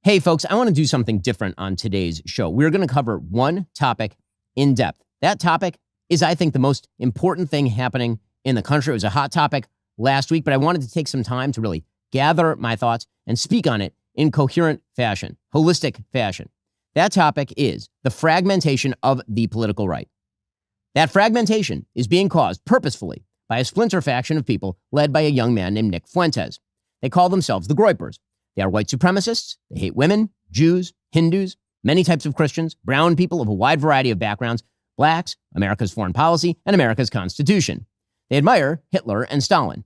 Hey, folks, I want to do something different on today's show. We're going to cover one topic in depth. That topic is, I think, the most important thing happening in the country. It was a hot topic last week, but I wanted to take some time to really gather my thoughts and speak on it in coherent fashion, holistic fashion. That topic is the fragmentation of the political right. That fragmentation is being caused purposefully by a splinter faction of people led by a young man named Nick Fuentes. They call themselves the Groypers. They are white supremacists. They hate women, Jews, Hindus, many types of Christians, brown people of a wide variety of backgrounds, blacks, America's foreign policy, and America's Constitution. They admire Hitler and Stalin.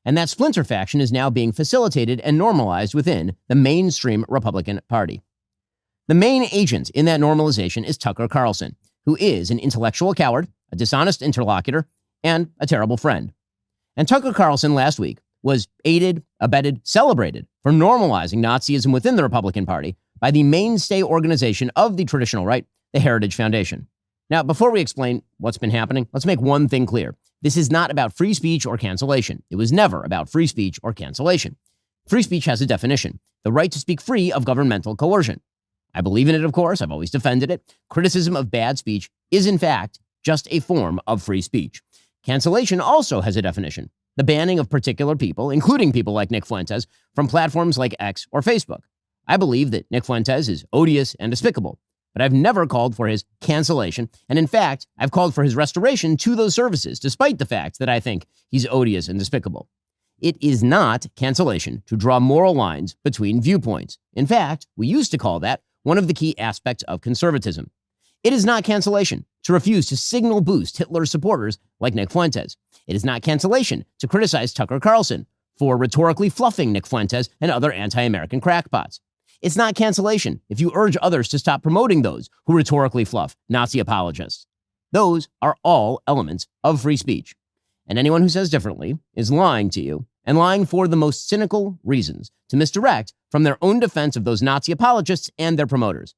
And that splinter faction is now being facilitated and normalized within the mainstream Republican Party. The main agent in that normalization is Tucker Carlson, who is an intellectual coward, a dishonest interlocutor, and a terrible friend. And Tucker Carlson last week was aided, abetted, celebrated for normalizing Nazism within the Republican Party by the mainstay organization of the traditional right, the Heritage Foundation. Now, before we explain what's been happening, let's make one thing clear. This is not about free speech or cancellation. It was never about free speech or cancellation. Free speech has a definition, the right to speak free of governmental coercion. I believe in it, of course. I've always defended it. Criticism of bad speech is, in fact, just a form of free speech. Cancellation also has a definition, the banning of particular people, including people like Nick Fuentes, from platforms like X or Facebook. I believe that Nick Fuentes is odious and despicable, but I've never called for his cancellation, and in fact, I've called for his restoration to those services, despite the fact that I think he's odious and despicable. It is not cancellation to draw moral lines between viewpoints. In fact, we used to call that one of the key aspects of conservatism. It is not cancellation to refuse to signal boost Hitler's supporters like Nick Fuentes. It is not cancellation to criticize Tucker Carlson for rhetorically fluffing Nick Fuentes and other anti-American crackpots. It's not cancellation if you urge others to stop promoting those who rhetorically fluff Nazi apologists. Those are all elements of free speech. And anyone who says differently is lying to you, and lying for the most cynical reasons to misdirect from their own defense of those Nazi apologists and their promoters.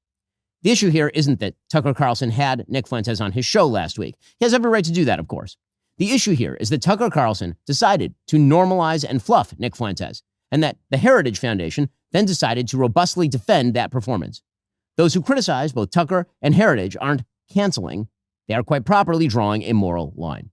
The issue here isn't that Tucker Carlson had Nick Fuentes on his show last week. He has every right to do that, of course. The issue here is that Tucker Carlson decided to normalize and fluff Nick Fuentes, and that the Heritage Foundation then decided to robustly defend that performance. Those who criticize both Tucker and Heritage aren't canceling. They are quite properly drawing a moral line.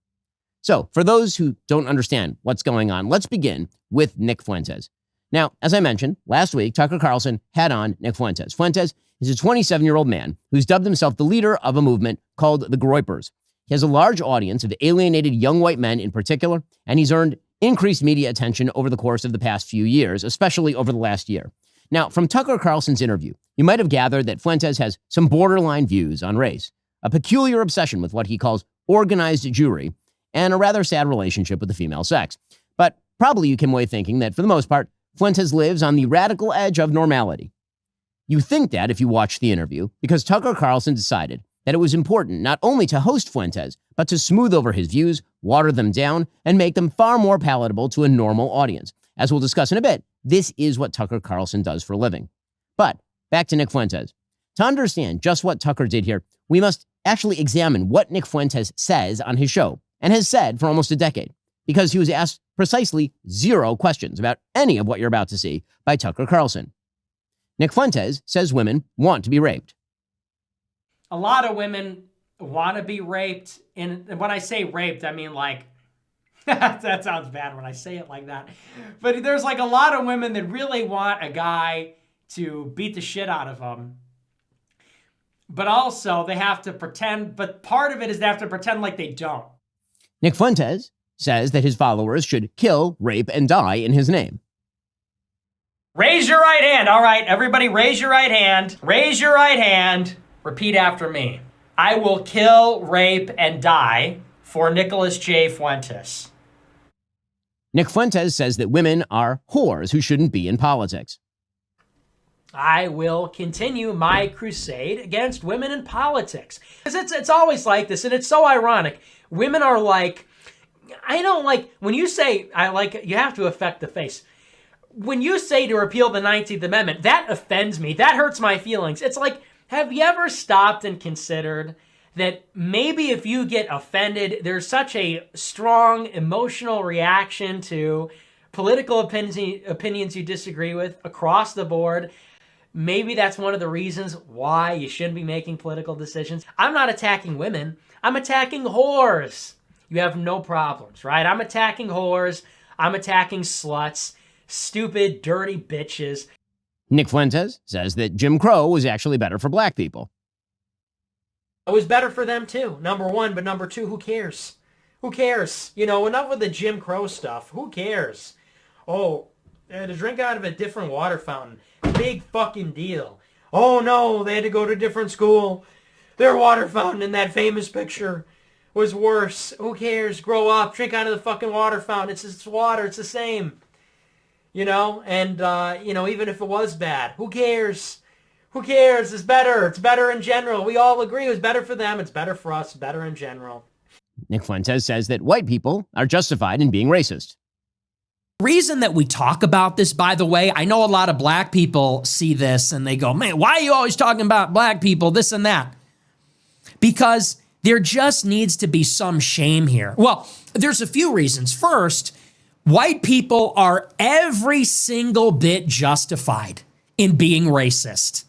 So, for those who don't understand what's going on, let's begin with Nick Fuentes. Now, as I mentioned, last week, Tucker Carlson had on Nick Fuentes. Fuentes is a 27-year-old man who's dubbed himself the leader of a movement called the Groypers. He has a large audience of alienated young white men in particular, and he's earned increased media attention over the course of the past few years, especially over the last year. Now, from Tucker Carlson's interview, you might have gathered that Fuentes has some borderline views on race, a peculiar obsession with what he calls organized Jewry, and a rather sad relationship with the female sex. But probably you came away thinking that, for the most part, Fuentes lives on the radical edge of normality. You think that if you watch the interview, because Tucker Carlson decided that it was important not only to host Fuentes, but to smooth over his views, water them down, and make them far more palatable to a normal audience. As we'll discuss in a bit, this is what Tucker Carlson does for a living. But back to Nick Fuentes. To understand just what Tucker did here, we must actually examine what Nick Fuentes says on his show, and has said for almost a decade, because he was asked precisely 0 questions about any of what you're about to see by Tucker Carlson. Nick Fuentes says women want to be raped. A lot of women want to be raped, and when I say raped, I mean like, that sounds bad when I say it like that, but there's like a lot of women that really want a guy to beat the shit out of them, but also they have to pretend, but part of it is they have to pretend like they don't. Nick Fuentes says that his followers should kill, rape, and die in his name. Raise your right hand. All right, everybody raise your right hand. Raise your right hand. Repeat after me. I will kill, rape, and die for Nicholas J. Fuentes. Nick Fuentes says that women are whores who shouldn't be in politics. I will continue my crusade against women in politics. It's always like this, and it's so ironic. Women are like, I don't like, when you say, I like, you have to affect the face. When you say to repeal the 19th Amendment, that offends me. That hurts my feelings. It's like, have you ever stopped and considered that maybe if you get offended, there's such a strong emotional reaction to political opinions you disagree with across the board, maybe that's one of the reasons why you shouldn't be making political decisions. I'm not attacking women. I'm attacking whores. You have no problems, right? I'm attacking whores. I'm attacking sluts, stupid, dirty bitches. Nick Fuentes says that Jim Crow was actually better for black people. It was better for them too, number one, but number two, who cares? Who cares? You know, enough with the Jim Crow stuff. Who cares? Oh, they had to drink out of a different water fountain. Big fucking deal. Oh no, they had to go to a different school. Their water fountain in that famous picture was worse. Who cares? Grow up, drink out of the fucking water fountain. It's water, it's the same. You know, and, you know, even if it was bad, who cares? Who cares? It's better. It's better in general. We all agree it was better for them. It's better for us. Better in general. Nick Fuentes says that white people are justified in being racist. The reason that we talk about this, by the way, I know a lot of black people see this and they go, man, why are you always talking about black people, this and that? Because there just needs to be some shame here. Well, there's a few reasons. First, white people are every single bit justified in being racist.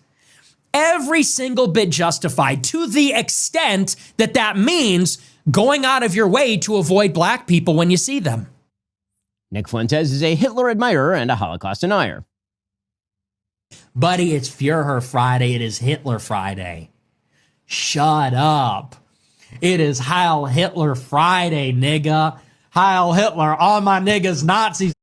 Every single bit justified, to the extent that that means going out of your way to avoid black people when you see them. Nick Fuentes is a Hitler admirer and a Holocaust denier. Buddy, it's Führer Friday. It is Hitler Friday. Shut up. It is Heil Hitler Friday, nigga. Heil Hitler, all my niggas Nazis.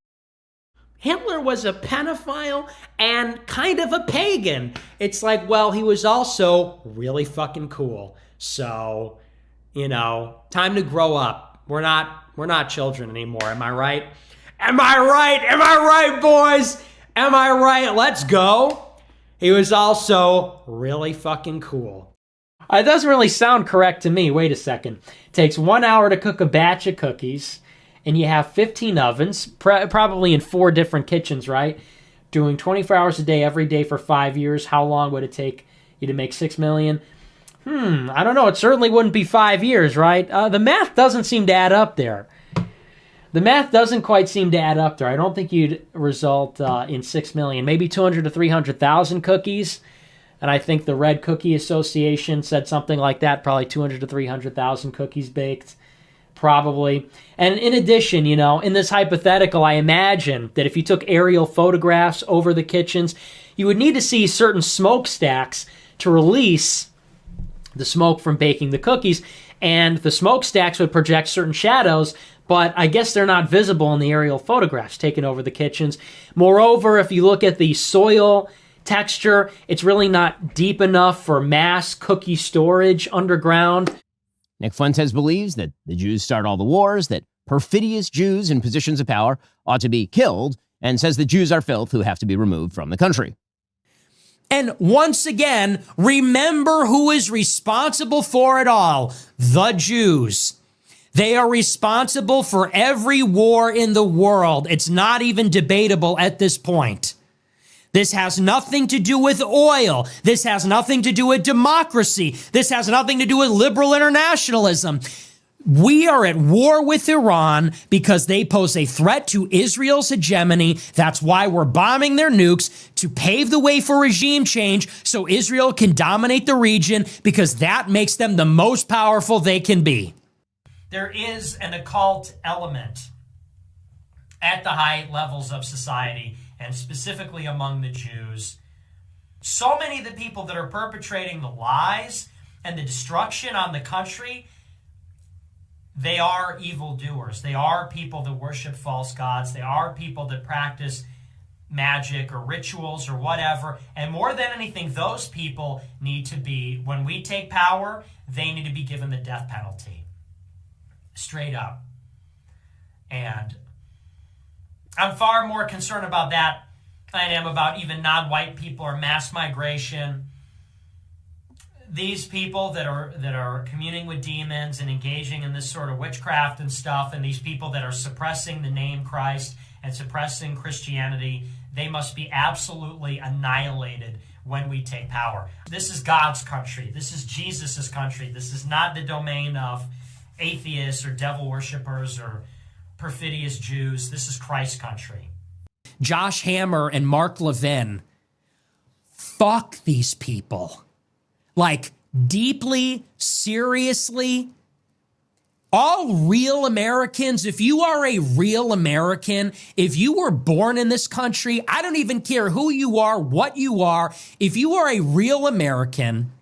Hitler was a pedophile and kind of a pagan. It's like, well, he was also really fucking cool. So, you know, time to grow up. We're not children anymore. Am I right? Am I right? Am I right, boys? Am I right? Let's go. He was also really fucking cool. It doesn't really sound correct to me. Wait a second. It takes 1 hour to cook a batch of cookies, and you have 15 ovens, probably in 4 different kitchens, right? Doing 24 hours a day, every day for 5 years. How long would it take you to make 6 million? I don't know. It certainly wouldn't be 5 years, right? The math doesn't seem to add up there. The math doesn't quite seem to add up there. I don't think you'd result in 6 million. Maybe 200 to 300,000 cookies. And I think the Red Cookie Association said something like that, probably 200 to 300,000 cookies baked. Probably. And in addition, you know, in this hypothetical, I imagine that if you took aerial photographs over the kitchens, you would need to see certain smokestacks to release the smoke from baking the cookies. And the smokestacks would project certain shadows, but I guess they're not visible in the aerial photographs taken over the kitchens. Moreover, if you look at the soil texture, it's really not deep enough for mass cookie storage underground. Nick Fuentes believes that the Jews start all the wars, that perfidious Jews in positions of power ought to be killed, and says the Jews are filth who have to be removed from the country. And once again, remember who is responsible for it all: the Jews. They are responsible for every war in the world. It's not even debatable at this point. This has nothing to do with oil. This has nothing to do with democracy. This has nothing to do with liberal internationalism. We are at war with Iran because they pose a threat to Israel's hegemony. That's why we're bombing their nukes, to pave the way for regime change so Israel can dominate the region, because that makes them the most powerful they can be. There is an occult element at the high levels of society, and specifically among the Jews. So many of the people that are perpetrating the lies and the destruction on the country, they are evildoers. They are people that worship false gods. They are people that practice magic or rituals or whatever. And more than anything, those people need to be, when we take power, they need to be given the death penalty. Straight up. And I'm far more concerned about that than I am about even non-white people or mass migration. These people that are communing with demons and engaging in this sort of witchcraft and stuff, and these people that are suppressing the name Christ and suppressing Christianity, they must be absolutely annihilated when we take power. This is God's country. This is Jesus' country. This is not the domain of atheists or devil worshippers or perfidious Jews. This is Christ's country. Josh Hammer and Mark Levin fuck these people. Like, deeply, seriously. All real Americans, if you are a real American, if you were born in this country, I don't even care who you are, what you are. If you are a real American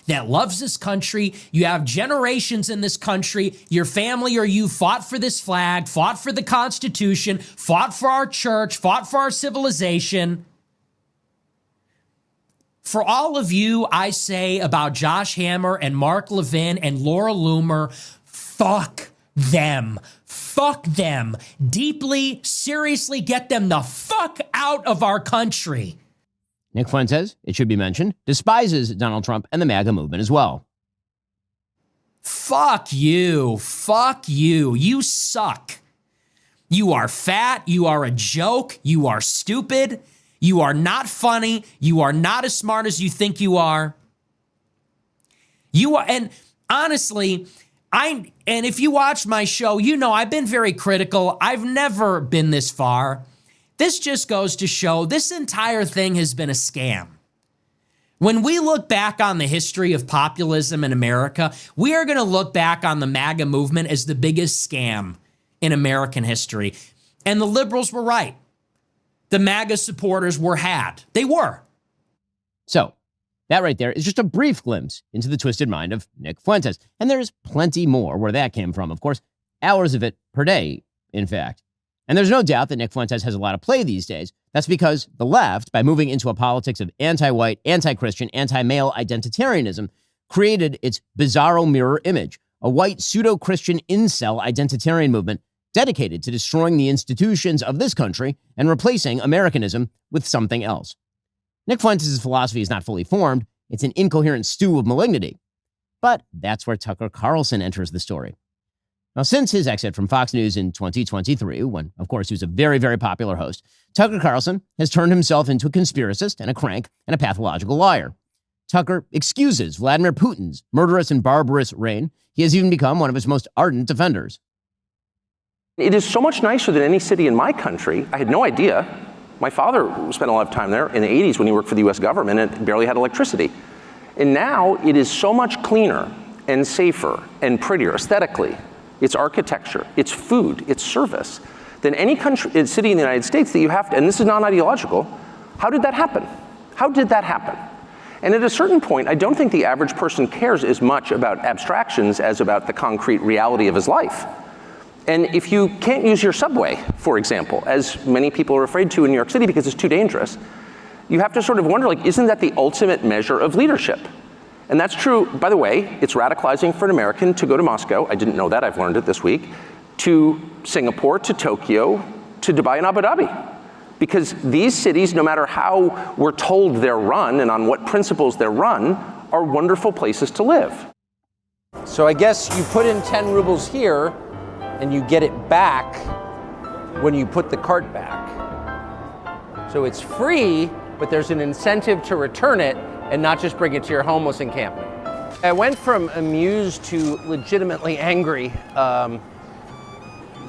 that loves this country, you have generations in this country, your family or you fought for this flag, fought for the Constitution, fought for our church, fought for our civilization. For all of you, I say about Josh Hammer and Mark Levin and Laura Loomer, fuck them. Fuck them. Deeply, seriously, get them the fuck out of our country. Nick Fuentes, it should be mentioned, despises Donald Trump and the MAGA movement as well. Fuck you. Fuck you. You suck. You are fat. You are a joke. You are stupid. You are not funny. You are not as smart as you think you are. You are, and honestly, and if you watch my show, you know I've been very critical. I've never been this far. This just goes to show this entire thing has been a scam. When we look back on the history of populism in America, we are going to look back on the MAGA movement as the biggest scam in American history. And the liberals were right. The MAGA supporters were had. They were. So, that right there is just a brief glimpse into the twisted mind of Nick Fuentes. And there's plenty more where that came from. Of course, hours of it per day, in fact. And there's no doubt that Nick Fuentes has a lot of play these days. That's because the left, by moving into a politics of anti-white, anti-Christian, anti-male identitarianism, created its bizarro mirror image, a white pseudo-Christian incel identitarian movement dedicated to destroying the institutions of this country and replacing Americanism with something else. Nick Fuentes' philosophy is not fully formed. It's an incoherent stew of malignity. But that's where Tucker Carlson enters the story. Now, since his exit from Fox News in 2023, when, of course, he was a very, very popular host, Tucker Carlson has turned himself into a conspiracist and a crank and a pathological liar. Tucker excuses Vladimir Putin's murderous and barbarous reign. He has even become one of his most ardent defenders. It is so much nicer than any city in my country. I had no idea. My father spent a lot of time there in the 80s when he worked for the US government and barely had electricity. And now it is so much cleaner and safer and prettier aesthetically. It's architecture, it's food, it's service, than any country, city in the United States that you have to, and this is non-ideological. How did that happen? How did that happen? And at a certain point, I don't think the average person cares as much about abstractions as about the concrete reality of his life. And if you can't use your subway, for example, as many people are afraid to in New York City because it's too dangerous, you have to sort of wonder, like, isn't that the ultimate measure of leadership? And that's true, by the way, it's radicalizing for an American to go to Moscow, I didn't know that, I've learned it this week, to Singapore, to Tokyo, to Dubai and Abu Dhabi. Because these cities, no matter how we're told they're run and on what principles they're run, are wonderful places to live. So I guess you put in 10 rubles here and you get it back when you put the cart back. So it's free, but there's an incentive to return it and not just bring it to your homeless encampment. I went from amused to legitimately angry.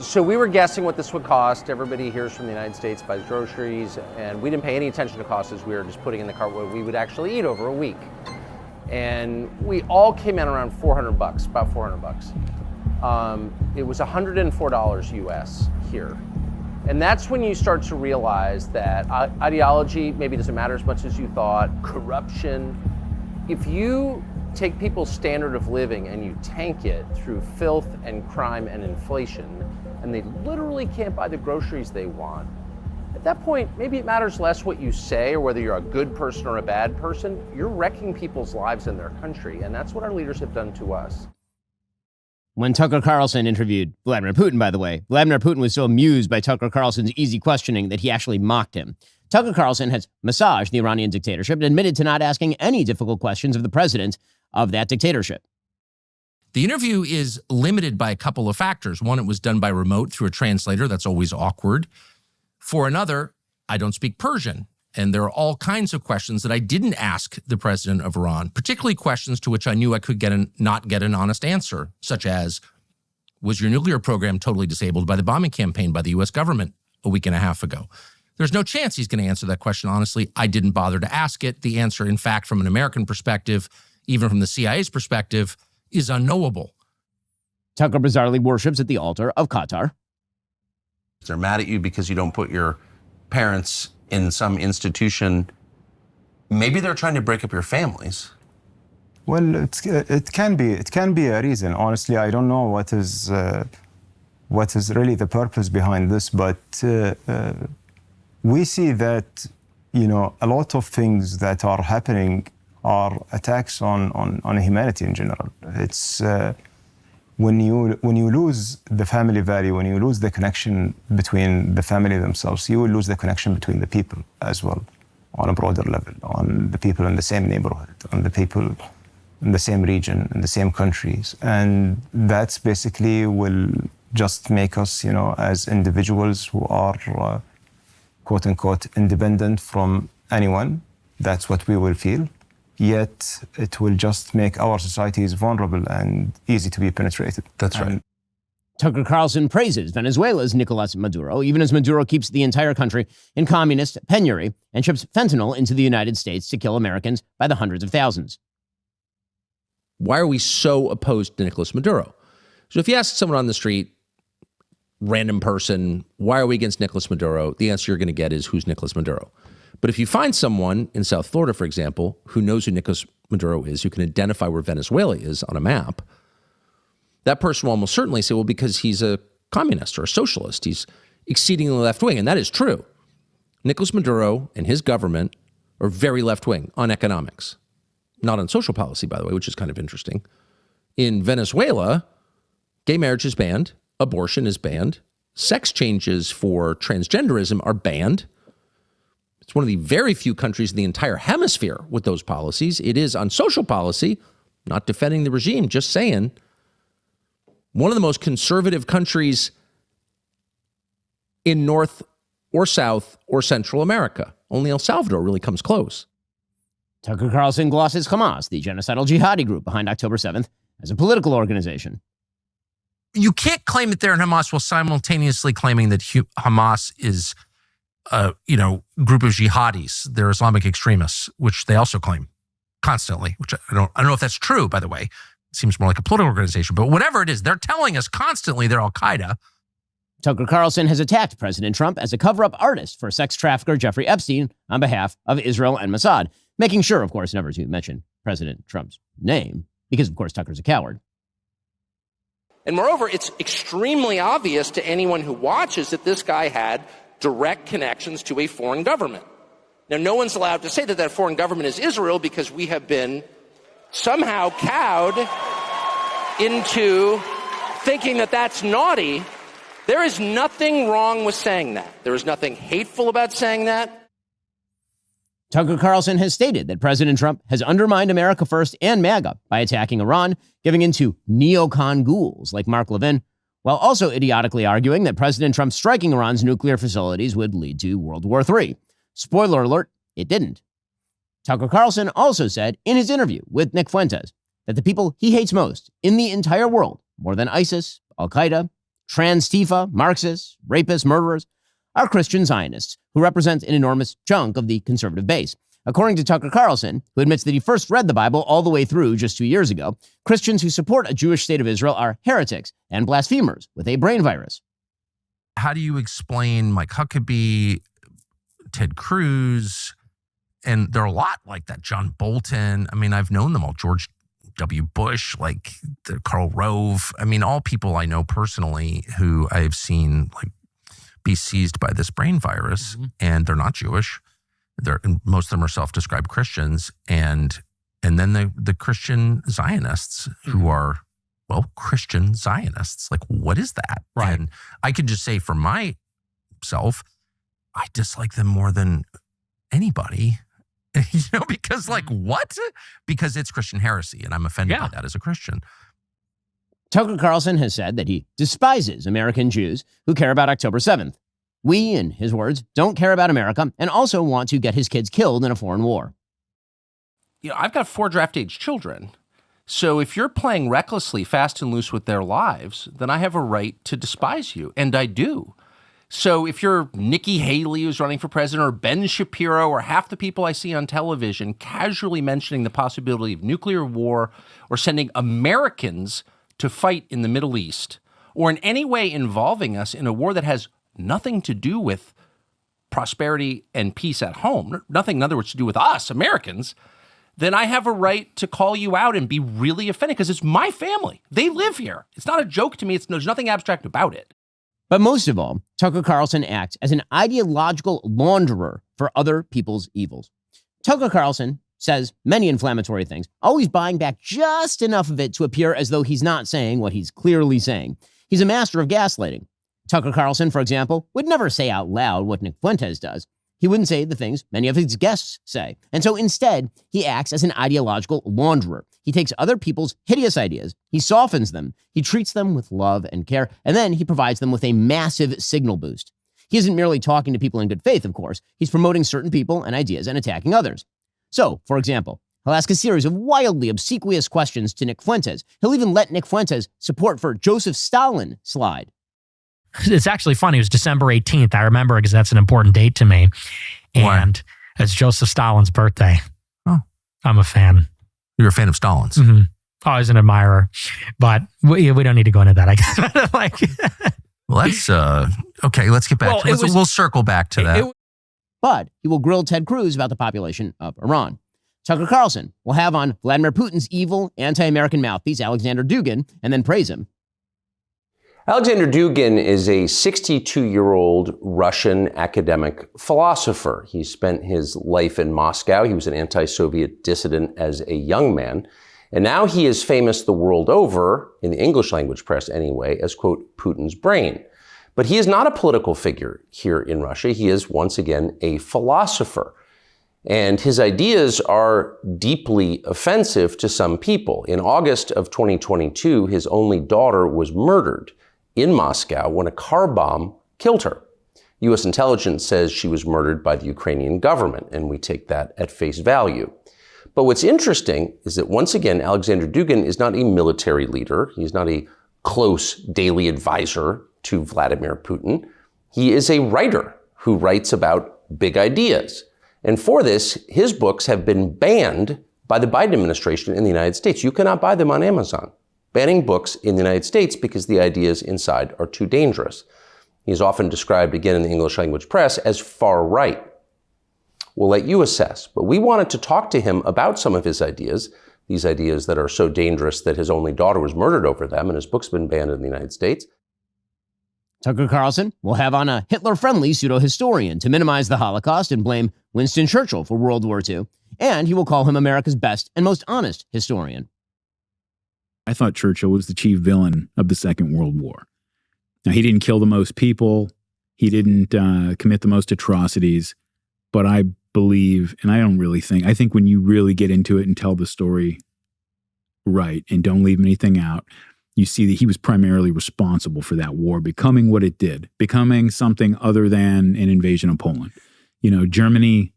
So we were guessing what this would cost. Everybody hears from the United States buys groceries, and we didn't pay any attention to costs as we were just putting in the cart what we would actually eat over a week. And we all came in around $400, about $400. It was $104 US here. And that's when you start to realize that ideology maybe doesn't matter as much as you thought, corruption. If you take people's standard of living and you tank it through filth and crime and inflation, and they literally can't buy the groceries they want, at that point, maybe it matters less what you say or whether you're a good person or a bad person. You're wrecking people's lives in their country, and that's what our leaders have done to us. When Tucker Carlson interviewed Vladimir Putin, by the way, Vladimir Putin was so amused by Tucker Carlson's easy questioning that he actually mocked him. Tucker Carlson has massaged the Iranian dictatorship and admitted to not asking any difficult questions of the president of that dictatorship. The interview is limited by a couple of factors. One, it was done by remote through a translator. That's always awkward. For another, I don't speak Persian. And there are all kinds of questions that I didn't ask the president of Iran, particularly questions to which I knew I could not get an honest answer, such as, was your nuclear program totally disabled by the bombing campaign by the U.S. government a week and a half ago? There's no chance he's going to answer that question honestly. I didn't bother to ask it. The answer, in fact, from an American perspective, even from the CIA's perspective, is unknowable. Tucker bizarrely worships at the altar of Qatar. They're mad at you because you don't put your parents in some institution. Maybe they're trying to break up your families. Well, it can be a reason. Honestly, I don't know what is really the purpose behind this, but we see that, a lot of things that are happening are attacks on humanity in general. It's when you lose the family value, when you lose the connection between the family themselves, you will lose the connection between the people as well, on a broader level, on the people in the same neighborhood, on the people in the same region, in the same countries. And that's basically will just make us, as individuals who are, quote unquote, independent from anyone. That's what we will feel. Yet it will just make our societies vulnerable and easy to be penetrated. That's right. Tucker Carlson praises Venezuela's Nicolas Maduro, even as Maduro keeps the entire country in communist penury and ships fentanyl into the United States to kill Americans by the hundreds of thousands. Why are we so opposed to Nicolas Maduro? So if you ask someone on the street, random person, why are we against Nicolas Maduro? The answer you're going to get is, who's Nicolas Maduro? But if you find someone in South Florida, for example, who knows who Nicolas Maduro is, who can identify where Venezuela is on a map, that person will almost certainly say, well, because he's a communist or a socialist, he's exceedingly left-wing. And that is true. Nicolas Maduro and his government are very left-wing on economics. Not on social policy, by the way, which is kind of interesting. In Venezuela, gay marriage is banned, abortion is banned, sex changes for transgenderism are banned. It's one of the very few countries in the entire hemisphere with those policies. It is on social policy, not defending the regime, just saying, one of the most conservative countries in North or South or Central America. Only El Salvador really comes close. Tucker Carlson glosses Hamas, the genocidal jihadi group behind October 7th, as a political organization. You can't claim that they're in Hamas while simultaneously claiming that Hamas is a group of jihadis. They're Islamic extremists, which they also claim constantly, which I don't know if that's true, by the way. It seems more like a political organization, but whatever it is, they're telling us constantly they're Al-Qaeda. Tucker Carlson has attacked President Trump as a cover-up artist for sex trafficker Jeffrey Epstein on behalf of Israel and Mossad, making sure, of course, never to mention President Trump's name, because, of course, Tucker's a coward. And moreover, it's extremely obvious to anyone who watches that this guy had direct connections to a foreign government. Now, no one's allowed to say that that foreign government is Israel because we have been somehow cowed into thinking that that's naughty. There is nothing wrong with saying that. There is nothing hateful about saying that. Tucker Carlson has stated that President Trump has undermined America First and MAGA by attacking Iran, giving in to neocon ghouls like Mark Levin, while also idiotically arguing that President Trump striking Iran's nuclear facilities would lead to World War III. Spoiler alert, it didn't. Tucker Carlson also said in his interview with Nick Fuentes that the people he hates most in the entire world, more than ISIS, Al-Qaeda, Trans-Tifa, Marxists, rapists, murderers, are Christian Zionists who represent an enormous chunk of the conservative base. According to Tucker Carlson, who admits that he first read the Bible all the way through just 2 years ago, Christians who support a Jewish state of Israel are heretics and blasphemers with a brain virus. How do you explain Mike Huckabee, Ted Cruz, and there are a lot like that, John Bolton. I mean, I've known them all, George W. Bush, like Karl Rove. I mean, all people I know personally who I've seen like be seized by this brain virus, and they're not Jewish. Most of them are self-described Christians, and then the Christian Zionists who are, well, Christian Zionists. Like, what is that? Right. And I can just say for myself, I dislike them more than anybody. Because like, what? Because it's Christian heresy, and I'm offended by that as a Christian. Tucker Carlson has said that he despises American Jews who care about October 7th. We, in his words, don't care about America and also want to get his kids killed in a foreign war. I've got 4 draft-age children. So if you're playing recklessly, fast and loose with their lives, then I have a right to despise you, and I do. So if you're Nikki Haley, who's running for president, or Ben Shapiro, or half the people I see on television casually mentioning the possibility of nuclear war or sending Americans to fight in the Middle East, or in any way involving us in a war that has nothing to do with prosperity and peace at home, nothing, in other words, to do with us, Americans, then I have a right to call you out and be really offended because it's my family. They live here. It's not a joke to me. There's nothing abstract about it. But most of all, Tucker Carlson acts as an ideological launderer for other people's evils. Tucker Carlson says many inflammatory things, always buying back just enough of it to appear as though he's not saying what he's clearly saying. He's a master of gaslighting. Tucker Carlson, for example, would never say out loud what Nick Fuentes does. He wouldn't say the things many of his guests say. And so instead, he acts as an ideological launderer. He takes other people's hideous ideas, he softens them, he treats them with love and care, and then he provides them with a massive signal boost. He isn't merely talking to people in good faith, of course. He's promoting certain people and ideas and attacking others. So, for example, he'll ask a series of wildly obsequious questions to Nick Fuentes. He'll even let Nick Fuentes' support for Joseph Stalin slide. It's actually funny. It was December 18th. I remember because that's an important date to me. And it's Joseph Stalin's birthday. Oh. I'm a fan. You're a fan of Stalin's. Mm-hmm. Always an admirer. But we don't need to go into that, I guess. Well, that's okay. Let's get back. We'll circle back to that. But he will grill Ted Cruz about the population of Iran. Tucker Carlson will have on Vladimir Putin's evil anti-American mouthpiece, Alexander Dugin, and then praise him. Alexander Dugin is a 62-year-old Russian academic philosopher. He spent his life in Moscow. He was an anti-Soviet dissident as a young man. And now he is famous the world over, in the English language press anyway, as, quote, Putin's brain. But he is not a political figure here in Russia. He is, once again, a philosopher. And his ideas are deeply offensive to some people. In August of 2022, his only daughter was murdered in Moscow when a car bomb killed her. U.S. intelligence says she was murdered by the Ukrainian government, and we take that at face value. But what's interesting is that, once again, Alexander Dugin is not a military leader. He's not a close daily advisor to Vladimir Putin. He is a writer who writes about big ideas. And for this, his books have been banned by the Biden administration in the United States. You cannot buy them on Amazon. Banning books in the United States because the ideas inside are too dangerous. He's often described, again in the English language press, as far right. We'll let you assess, but we wanted to talk to him about some of his ideas, these ideas that are so dangerous that his only daughter was murdered over them, and his book's been banned in the United States. Tucker Carlson will have on a Hitler-friendly pseudo-historian to minimize the Holocaust and blame Winston Churchill for World War II, and he will call him America's best and most honest historian. I thought Churchill was the chief villain of the Second World War. Now, he didn't kill the most people. He didn't commit the most atrocities. But I believe, and I think when you really get into it and tell the story right and don't leave anything out, you see that he was primarily responsible for that war becoming what it did, becoming something other than an invasion of Poland. You know, Germany,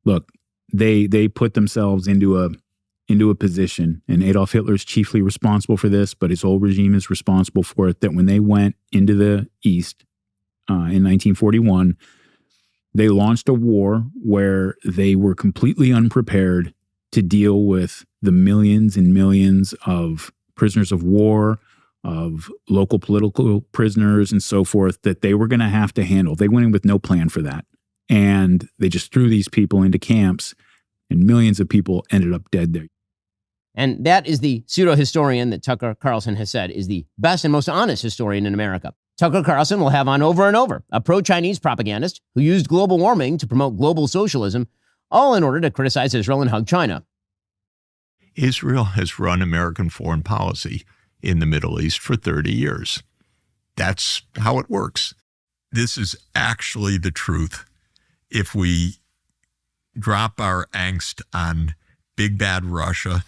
look, they put themselves into a position, and Adolf Hitler is chiefly responsible for this, but his whole regime is responsible for it, that when they went into the East in 1941, they launched a war where they were completely unprepared to deal with the millions and millions of prisoners of war, of local political prisoners and so forth that they were going to have to handle. They went in with no plan for that. And they just threw these people into camps, and millions of people ended up dead there. And that is the pseudo-historian that Tucker Carlson has said is the best and most honest historian in America. Tucker Carlson will have on over and over a pro-Chinese propagandist who used global warming to promote global socialism, all in order to criticize Israel and hug China. Israel has run American foreign policy in the Middle East for 30 years. That's how it works. This is actually the truth. If we drop our angst on big bad Russia,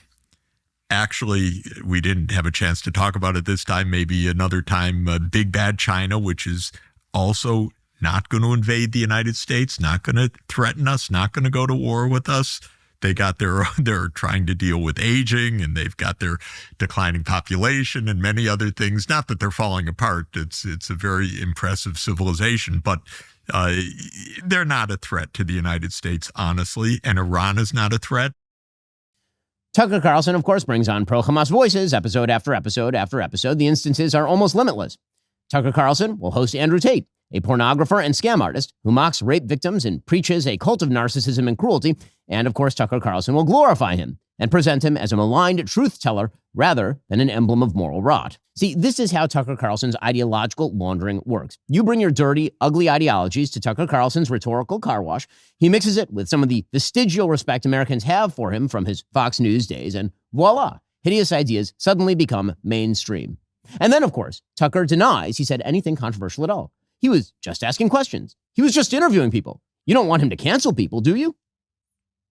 actually, we didn't have a chance to talk about it this time, maybe another time, big bad China, which is also not going to invade the United States, not going to threaten us, not going to go to war with us. They got they're trying to deal with aging, and they've got their declining population and many other things. Not that they're falling apart. It's a very impressive civilization, but they're not a threat to the United States, honestly, and Iran is not a threat. Tucker Carlson, of course, brings on pro-Hamas voices episode after episode after episode. The instances are almost limitless. Tucker Carlson will host Andrew Tate, a pornographer and scam artist who mocks rape victims and preaches a cult of narcissism and cruelty. And of course, Tucker Carlson will glorify him and present him as a maligned truth teller rather than an emblem of moral rot. See, this is how Tucker Carlson's ideological laundering works. You bring your dirty, ugly ideologies to Tucker Carlson's rhetorical car wash. He mixes it with some of the vestigial respect Americans have for him from his Fox News days, and voila, hideous ideas suddenly become mainstream. And then, of course, Tucker denies he said anything controversial at all. He was just asking questions. He was just interviewing people. You don't want him to cancel people, do you?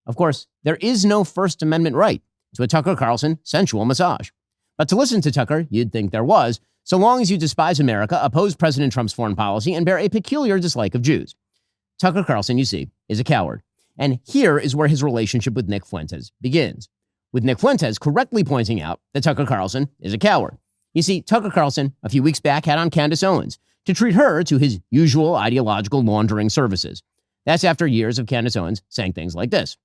Of course, there is no First Amendment right to a Tucker Carlson sensual massage. But to listen to Tucker, you'd think there was, so long as you despise America, oppose President Trump's foreign policy, and bear a peculiar dislike of Jews. Tucker Carlson, you see, is a coward. And here is where his relationship with Nick Fuentes begins, with Nick Fuentes correctly pointing out that Tucker Carlson is a coward. You see, Tucker Carlson, a few weeks back, had on Candace Owens to treat her to his usual ideological laundering services. That's after years of Candace Owens saying things like this.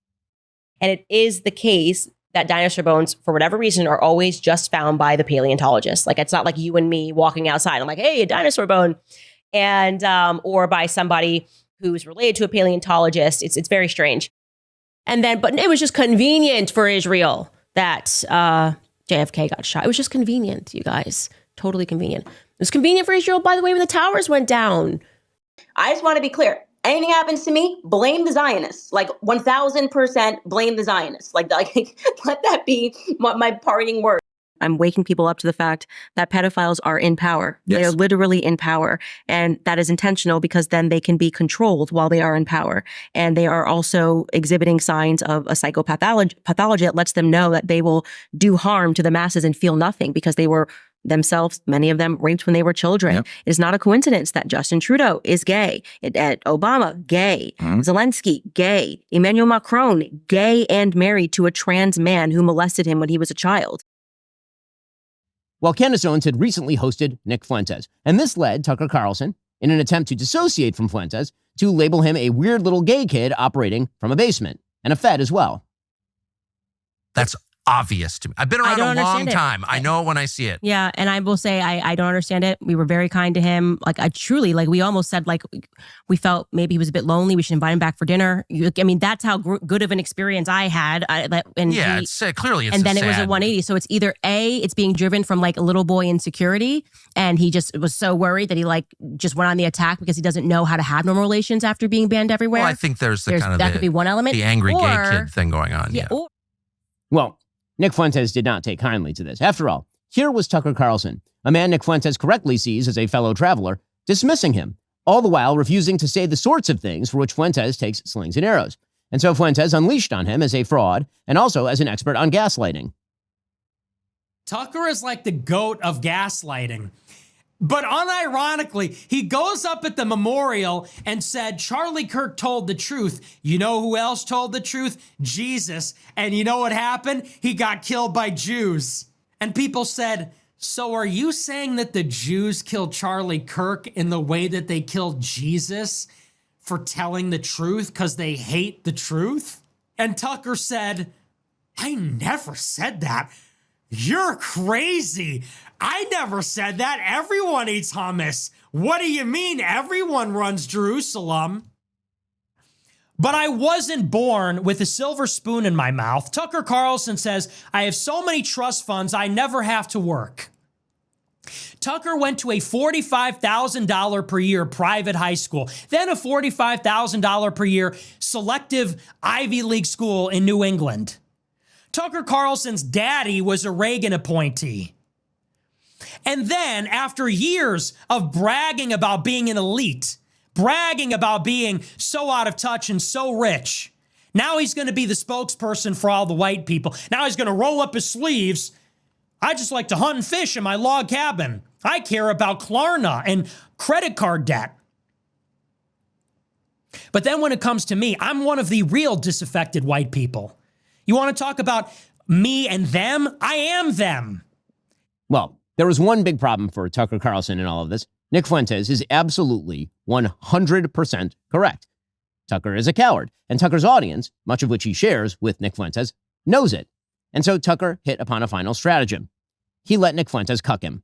And it is the case that dinosaur bones, for whatever reason, are always just found by the paleontologist. Like, it's not like you and me walking outside. I'm like, hey, a dinosaur bone. And, or by somebody who's related to a paleontologist. It's very strange. And then, but it was just convenient for Israel that JFK got shot. It was just convenient, you guys. Totally convenient. It was convenient for Israel, by the way, when the towers went down. I just want to be clear. Anything happens to me, blame the Zionists. Like 1,000% blame the Zionists. Like let that be my parting word. I'm waking people up to the fact that pedophiles are in power. Yes. They are literally in power. And that is intentional because then they can be controlled while they are in power. And they are also exhibiting signs of a psychopathology that lets them know that they will do harm to the masses and feel nothing because they were themselves, many of them, raped when they were children. Yep. It is not a coincidence that Justin Trudeau is gay. Obama, gay. Zelensky, gay. Emmanuel Macron, gay and married to a trans man who molested him when he was a child. Well, Candace Owens had recently hosted Nick Fuentes, and this led Tucker Carlson, in an attempt to dissociate from Fuentes, to label him a weird little gay kid operating from a basement, and a Fed as well. That's obvious to me. I've been around a long time. I know it when I see it. Yeah, and I will say I don't understand it. We were very kind to him. Like, I truly, like, we almost said, like, we felt maybe he was a bit lonely. We should invite him back for dinner. I mean, that's how good of an experience I had. It's clearly it's and then it was a 180. So it's either A, it's being driven from like a little boy insecurity, and he just was so worried that he like just went on the attack because he doesn't know how to have normal relations after being banned everywhere. Well, I think there's that could be one element. The angry gay kid thing going on. Yeah. Well, Nick Fuentes did not take kindly to this. After all, here was Tucker Carlson, a man Nick Fuentes correctly sees as a fellow traveler, dismissing him, all the while refusing to say the sorts of things for which Fuentes takes slings and arrows. And so Fuentes unleashed on him as a fraud and also as an expert on gaslighting. Tucker is like the GOAT of gaslighting. But unironically, he goes up at the memorial and said, Charlie Kirk told the truth. You know who else told the truth? Jesus. And you know what happened? He got killed by Jews. And people said, so are you saying that the Jews killed Charlie Kirk in the way that they killed Jesus for telling the truth because they hate the truth? And Tucker said, I never said that. You're crazy. I never said that. Everyone eats hummus. What do you mean everyone runs Jerusalem? But I wasn't born with a silver spoon in my mouth. Tucker Carlson says, I have so many trust funds, I never have to work. Tucker went to a $45,000 per year private high school, then a $45,000 per year selective Ivy League school in New England. Tucker Carlson's daddy was a Reagan appointee. And then, after years of bragging about being an elite, bragging about being so out of touch and so rich, now he's going to be the spokesperson for all the white people. Now he's going to roll up his sleeves. I just like to hunt and fish in my log cabin. I care about Klarna and credit card debt. But then when it comes to me, I'm one of the real disaffected white people. You want to talk about me and them? I am them. Well, there was one big problem for Tucker Carlson in all of this. Nick Fuentes is absolutely 100% correct. Tucker is a coward, and Tucker's audience, much of which he shares with Nick Fuentes, knows it. And so Tucker hit upon a final stratagem. He let Nick Fuentes cuck him.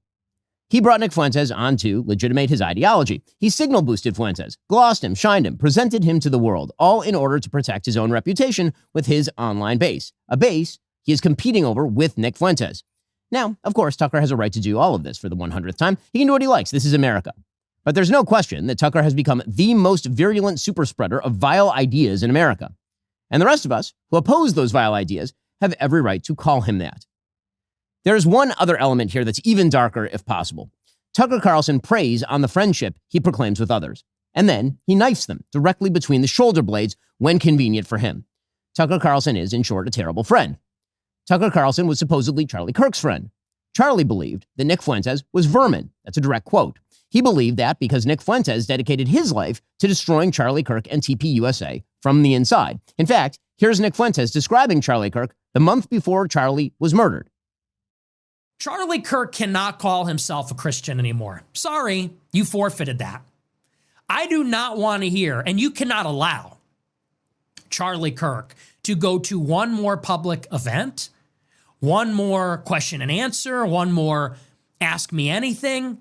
He brought Nick Fuentes on to legitimate his ideology. He signal boosted Fuentes, glossed him, shined him, presented him to the world, all in order to protect his own reputation with his online base, a base he is competing over with Nick Fuentes. Now, of course, Tucker has a right to do all of this for the 100th time. He can do what he likes. This is America. But there's no question that Tucker has become the most virulent super spreader of vile ideas in America. And the rest of us who oppose those vile ideas have every right to call him that. There's one other element here that's even darker, if possible. Tucker Carlson preys on the friendship he proclaims with others, and then he knifes them directly between the shoulder blades when convenient for him. Tucker Carlson is, in short, a terrible friend. Tucker Carlson was supposedly Charlie Kirk's friend. Charlie believed that Nick Fuentes was vermin. That's a direct quote. He believed that because Nick Fuentes dedicated his life to destroying Charlie Kirk and TPUSA from the inside. In fact, here's Nick Fuentes describing Charlie Kirk the month before Charlie was murdered. Charlie Kirk cannot call himself a Christian anymore. Sorry, you forfeited that. I do not want to hear, and you cannot allow Charlie Kirk to go to one more public event, one more question and answer, one more ask me anything,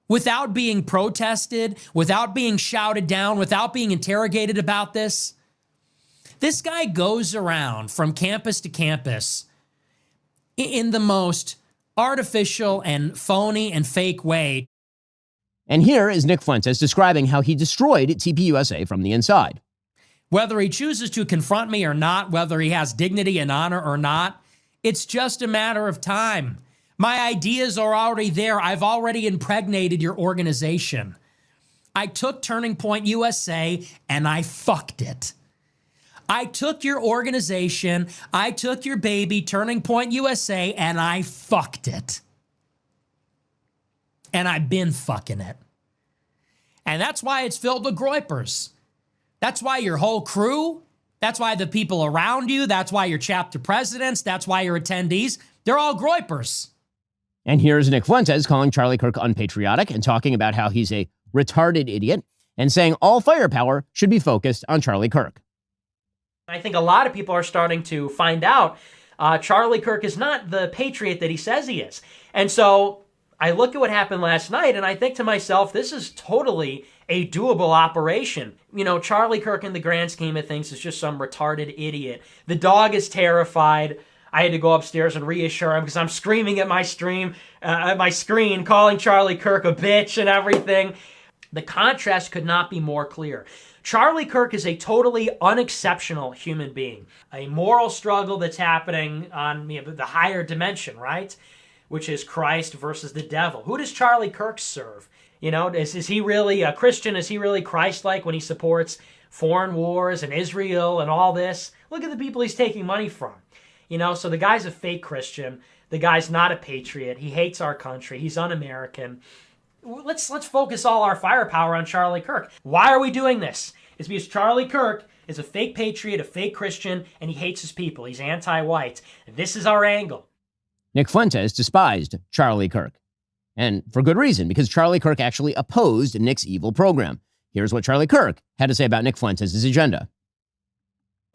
without being protested, without being shouted down, without being interrogated about this. This guy goes around from campus to campus in the most artificial and phony and fake way. And here is Nick Fuentes describing how he destroyed TPUSA from the inside. Whether he chooses to confront me or not, whether he has dignity and honor or not, it's just a matter of time. My ideas are already there. I've already impregnated your organization. I took Turning Point USA and I fucked it. I took your organization, I took your baby, Turning Point USA, and I fucked it. And I've been fucking it. And that's why it's filled with groypers. That's why your whole crew, that's why the people around you, that's why your chapter presidents, that's why your attendees, they're all groypers. And here's Nick Fuentes calling Charlie Kirk unpatriotic and talking about how he's a retarded idiot and saying all firepower should be focused on Charlie Kirk. I think a lot of people are starting to find out Charlie Kirk is not the patriot that he says he is. And so I look at what happened last night and I think to myself, this is totally a doable operation. You know, Charlie Kirk in the grand scheme of things is just some retarded idiot. The dog is terrified. I had to go upstairs and reassure him because I'm screaming at my screen, calling Charlie Kirk a bitch and everything. The contrast could not be more clear. Charlie Kirk is a totally unexceptional human being. A moral struggle that's happening on the higher dimension, right? Which is Christ versus the devil. Who does Charlie Kirk serve? You know, is he really a Christian? Is he really Christ-like when he supports foreign wars and Israel and all this? Look at the people he's taking money from. You know, so the guy's a fake Christian. The guy's not a patriot. He hates our country. He's un-American. Let's focus all our firepower on Charlie Kirk. Why are we doing this? It's because Charlie Kirk is a fake patriot, a fake Christian, and he hates his people. He's anti-white. This is our angle. Nick Fuentes despised Charlie Kirk. And for good reason, because Charlie Kirk actually opposed Nick's evil program. Here's what Charlie Kirk had to say about Nick Fuentes' agenda.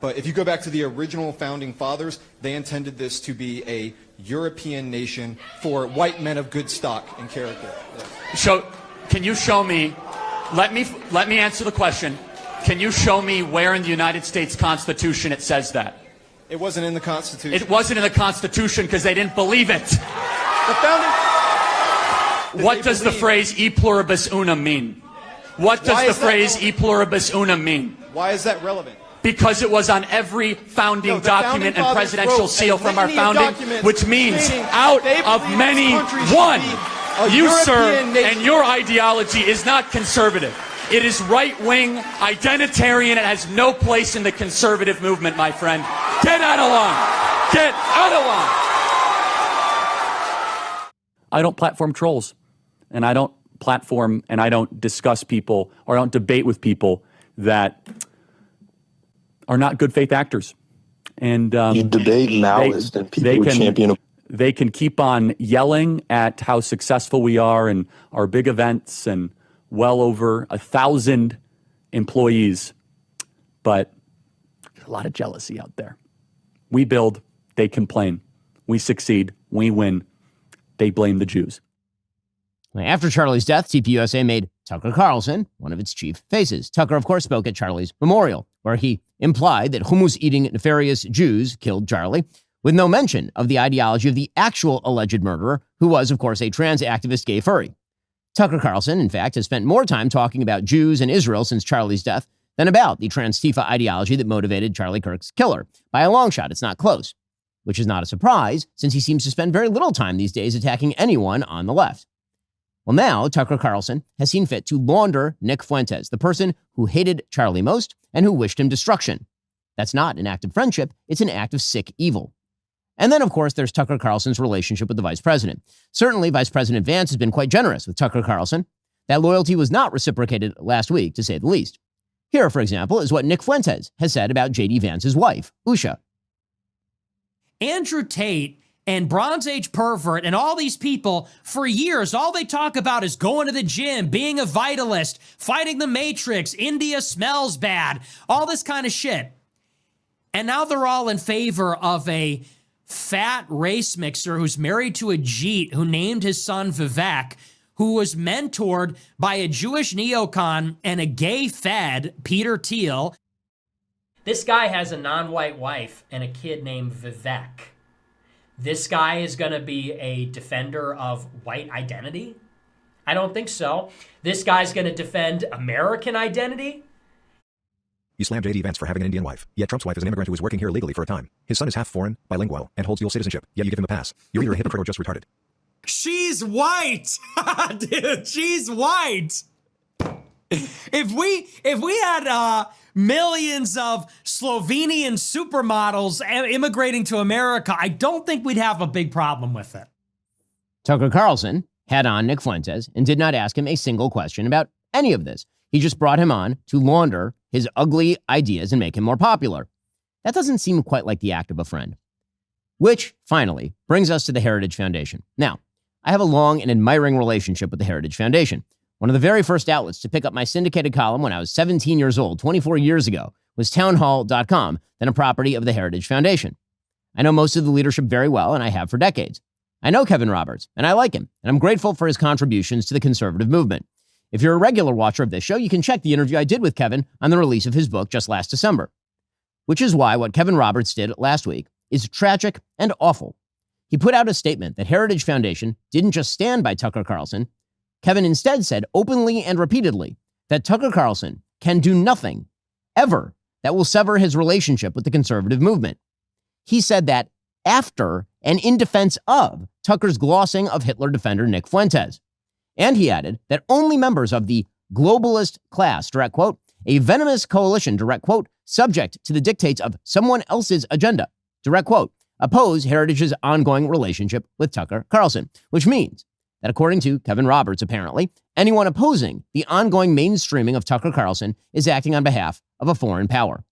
But if you go back to the original founding fathers, they intended this to be a European nation for white men of good stock and character. So, can you show me, let me answer the question. Can you show me where in the United States Constitution it says that? It wasn't in the Constitution. It wasn't in the Constitution because they didn't believe it. The founding... What does the phrase e pluribus unum mean? What does the phrase e pluribus unum mean? Why is that relevant? Because it was on every founding document and presidential seal from our founding, which means out of many, one. You, sir, and your ideology is not conservative. It is right-wing, identitarian. It has no place in the conservative movement, my friend. Get out of line. Get out of line. I don't platform trolls, and I don't platform and I don't discuss people or I don't debate with people that are not good faith actors. And you debate Maoists and people who champion. They can keep on yelling at how successful we are and our big events and well over 1,000 employees. But there's a lot of jealousy out there. We build, they complain. We succeed, we win. They blame the Jews. After Charlie's death, TPUSA made Tucker Carlson one of its chief faces. Tucker, of course, spoke at Charlie's memorial, where he implied that hummus-eating nefarious Jews killed Charlie, with no mention of the ideology of the actual alleged murderer, who was, of course, a trans activist gay furry. Tucker Carlson, in fact, has spent more time talking about Jews and Israel since Charlie's death than about the Transtifa ideology that motivated Charlie Kirk's killer. By a long shot, it's not close, which is not a surprise, since he seems to spend very little time these days attacking anyone on the left. Well, now Tucker Carlson has seen fit to launder Nick Fuentes, the person who hated Charlie most and who wished him destruction. That's not an act of friendship, it's an act of sick evil. And then, of course, there's Tucker Carlson's relationship with the vice president. Certainly, Vice President Vance has been quite generous with Tucker Carlson. That loyalty was not reciprocated last week, to say the least. Here, for example, is what Nick Fuentes has said about J.D. Vance's wife, Usha. Andrew Tate and Bronze Age pervert and all these people, for years, all they talk about is going to the gym, being a vitalist, fighting the Matrix, India smells bad, all this kind of shit. And now they're all in favor of a fat race mixer who's married to a Jeet who named his son Vivek, who was mentored by a Jewish neocon and a gay fed, Peter Thiel. This guy has a non-white wife and a kid named Vivek. This guy is going to be a defender of white identity? I don't think so. This guy's going to defend American identity? You slam J.D. Vance for having an Indian wife, yet Trump's wife is an immigrant who was working here illegally for a time. His son is half foreign, bilingual, and holds dual citizenship, yet you give him a pass. You're either a hypocrite or just retarded. She's white! Dude, she's white! If we had millions of Slovenian supermodels immigrating to America, I don't think we'd have a big problem with it. Tucker Carlson had on Nick Fuentes and did not ask him a single question about any of this. He just brought him on to launder his ugly ideas and make him more popular. That doesn't seem quite like the act of a friend. Which, finally, brings us to the Heritage Foundation. Now, I have a long and admiring relationship with the Heritage Foundation. One of the very first outlets to pick up my syndicated column when I was 17 years old, 24 years ago, was townhall.com, then a property of the Heritage Foundation. I know most of the leadership very well, and I have for decades. I know Kevin Roberts, and I like him, and I'm grateful for his contributions to the conservative movement. If you're a regular watcher of this show, you can check the interview I did with Kevin on the release of his book just last December. Which is why what Kevin Roberts did last week is tragic and awful. He put out a statement that Heritage Foundation didn't just stand by Tucker Carlson. Kevin instead said openly and repeatedly that Tucker Carlson can do nothing, ever, that will sever his relationship with the conservative movement. He said that after and in defense of Tucker's glossing of Hitler defender Nick Fuentes. And he added that only members of the globalist class, direct quote, a venomous coalition, direct quote, subject to the dictates of someone else's agenda, direct quote, oppose Heritage's ongoing relationship with Tucker Carlson, which means that according to Kevin Roberts, apparently, anyone opposing the ongoing mainstreaming of Tucker Carlson is acting on behalf of a foreign power.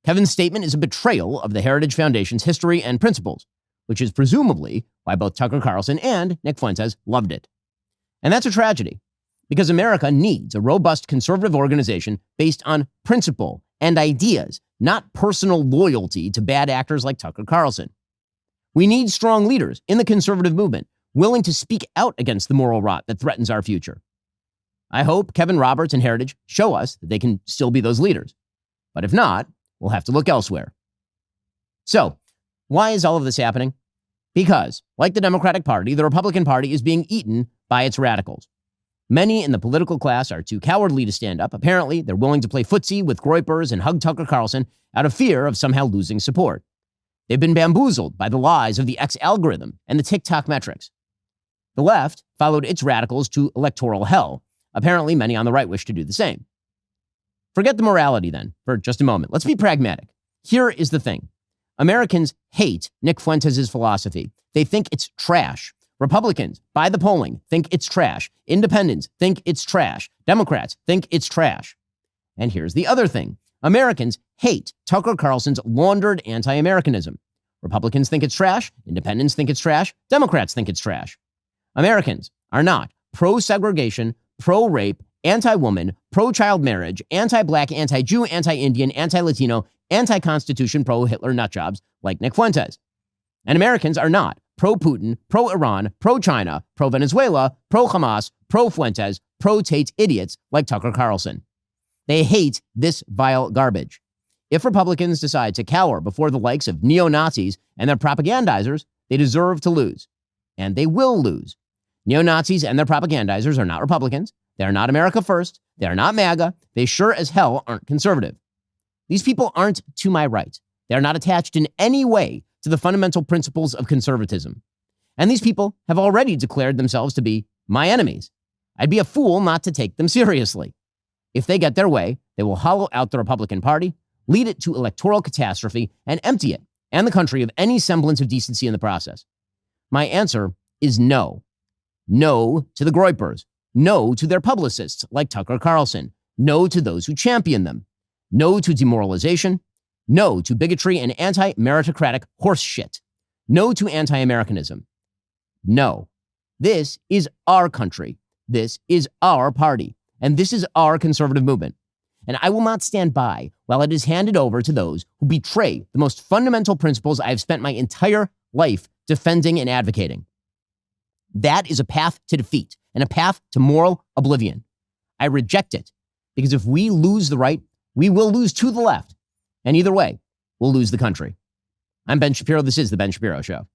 Kevin's statement is a betrayal of the Heritage Foundation's history and principles, which is presumably why both Tucker Carlson and Nick Fuentes loved it. And that's a tragedy, because America needs a robust conservative organization based on principle and ideas, not personal loyalty to bad actors like Tucker Carlson. We need strong leaders in the conservative movement willing to speak out against the moral rot that threatens our future. I hope Kevin Roberts and Heritage show us that they can still be those leaders. But if not, we'll have to look elsewhere. So, why is all of this happening? Because, like the Democratic Party, the Republican Party is being eaten by its radicals. Many in the political class are too cowardly to stand up. Apparently, they're willing to play footsie with groypers and hug Tucker Carlson out of fear of somehow losing support. They've been bamboozled by the lies of the X algorithm and the TikTok metrics. The left followed its radicals to electoral hell. Apparently, many on the right wish to do the same. Forget the morality then for just a moment. Let's be pragmatic. Here is the thing. Americans hate Nick Fuentes' philosophy. They think it's trash. Republicans, by the polling, think it's trash. Independents think it's trash. Democrats think it's trash. And here's the other thing. Americans hate Tucker Carlson's laundered anti-Americanism. Republicans think it's trash. Independents think it's trash. Democrats think it's trash. Americans are not pro-segregation, pro-rape, anti-woman, pro-child marriage, anti-black, anti-Jew, anti-Indian, anti-Latino, anti-Constitution, pro-Hitler nutjobs like Nick Fuentes. And Americans are not pro-Putin, pro-Iran, pro-China, pro-Venezuela, pro-Hamas, pro-Fuentes, pro-Tate idiots like Tucker Carlson. They hate this vile garbage. If Republicans decide to cower before the likes of neo-Nazis and their propagandizers, they deserve to lose. And they will lose. Neo-Nazis and their propagandizers are not Republicans. They are not America First. They are not MAGA. They sure as hell aren't conservative. These people aren't to my right. They are not attached in any way to the fundamental principles of conservatism. And these people have already declared themselves to be my enemies. I'd be a fool not to take them seriously. If they get their way, they will hollow out the Republican Party, lead it to electoral catastrophe, and empty it and the country of any semblance of decency in the process. My answer is no. No to the Groypers. No to their publicists like Tucker Carlson. No to those who champion them. No to demoralization. No to bigotry and anti-meritocratic horse shit. No to anti-Americanism. No. This is our country. This is our party. And this is our conservative movement. And I will not stand by while it is handed over to those who betray the most fundamental principles I have spent my entire life defending and advocating. That is a path to defeat and a path to moral oblivion. I reject it because if we lose the right, we will lose to the left. And either way, we'll lose the country. I'm Ben Shapiro. This is The Ben Shapiro Show.